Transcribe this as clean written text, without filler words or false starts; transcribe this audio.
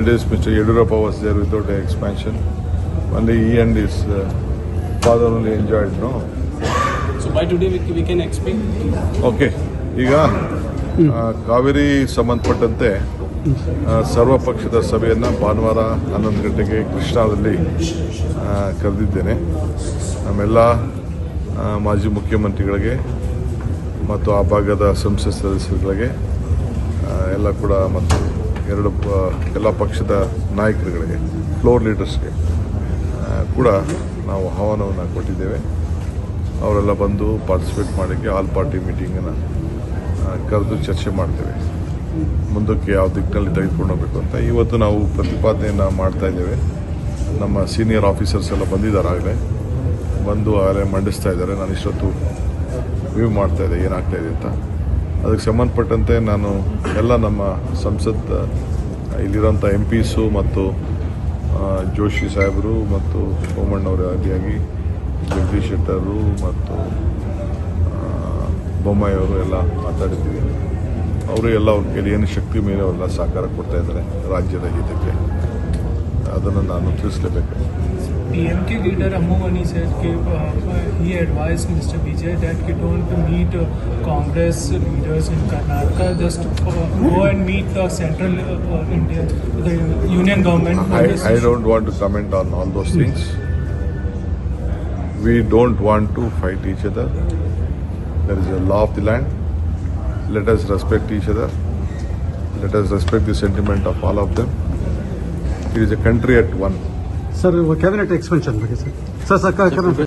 days Mr. Yedurappa was there without an expansion. Only he and his father only enjoyed, no? So by today we can expect. Okay ಈಗ ಕಾವೇರಿ ಸಂಬಂಧಪಟ್ಟಂತೆ ಸರ್ವಪಕ್ಷದ ಸಭೆಯನ್ನು ಭಾನುವಾರ 11 ಗಂಟೆಗೆ ಕೃಷ್ಣಾದಲ್ಲಿ ಕರೆದಿದ್ದೇನೆ. ನಮ್ಮೆಲ್ಲ ಮಾಜಿ ಮುಖ್ಯಮಂತ್ರಿಗಳಿಗೆ ಮತ್ತು ಆ ಭಾಗದ ಸಂಸತ್ ಸದಸ್ಯರುಗಳಿಗೆ ಎಲ್ಲ ಕೂಡ ಮತ್ತು ಎಲ್ಲ ಪಕ್ಷದ ನಾಯಕರುಗಳಿಗೆ ಫ್ಲೋರ್ ಲೀಡರ್ಸ್ಗೆ ಕೂಡ ನಾವು ಆಹ್ವಾನವನ್ನು ಕೊಟ್ಟಿದ್ದೇವೆ. ಅವರೆಲ್ಲ ಬಂದು ಪಾರ್ಟಿಸಿಪೇಟ್ ಮಾಡೋಕ್ಕೆ ಆಲ್ ಪಾರ್ಟಿ ಮೀಟಿಂಗನ್ನು ಕರೆದು ಚರ್ಚೆ ಮಾಡ್ತೇವೆ. ಮುಂದಕ್ಕೆ ಯಾವ ದಿಕ್ಕಿನಲ್ಲಿ ತೆಗೆದುಕೊಂಡು ಹೋಗಬೇಕು ಅಂತ ಇವತ್ತು ನಾವು ಪ್ರತಿಪಾದನೆಯನ್ನು ಮಾಡ್ತಾ ಇದ್ದೇವೆ. ನಮ್ಮ ಸೀನಿಯರ್ ಆಫೀಸರ್ಸ್ ಎಲ್ಲ ಬಂದಿದ್ದಾರೆ, ಆಗಲೇ ಮಂಡಿಸ್ತಾ ಇದ್ದಾರೆ. ನಾನು ಇಷ್ಟೊತ್ತು ವ್ಯೂ ಮಾಡ್ತಾ ಇದ್ದೆ ಏನಾಗ್ತಾ ಇದೆ ಅಂತ. ಅದಕ್ಕೆ ಸಂಬಂಧಪಟ್ಟಂತೆ ನಾನು ಎಲ್ಲ ನಮ್ಮ ಸಂಸತ್ ಇಲ್ಲಿರೋಂಥ MPs ಮತ್ತು ಜೋಶಿ ಸಾಹೇಬರು ಮತ್ತು ಸೋಮಣ್ಣವರು ಆದಿಯಾಗಿ ಜಗದೀಶ್ ಶೆಟ್ಟರು ಮತ್ತು ಬೊಮ್ಮಾಯಿ ಅವರು ಎಲ್ಲ ಮಾತಾಡಿದ್ದೀವಿ. ಅವರು ಎಲ್ಲ ಅವ್ರ ಕೈಲಿ ಏನು ಶಕ್ತಿ ಮೇಲೆ ಅವರೆಲ್ಲ ಸಹಕಾರ ಕೊಡ್ತಾ ಇದ್ದಾರೆ ರಾಜ್ಯದ ಹಿತಕ್ಕೆ. ಅದನ್ನು ನಾನು ತಿಳಿಸಲೇಬೇಕು. PMK leader Ammu Mani said he advised Mr. Vijay that he don't meet Congress leaders in Karnataka, just go and meet the central India, the union government. I don't want to comment on all those things. We don't want to fight each other. There is a law of the land. Let us respect each other. Let us respect the sentiment of all of them. It is a country at one. Sir, cabinet expansion, sir.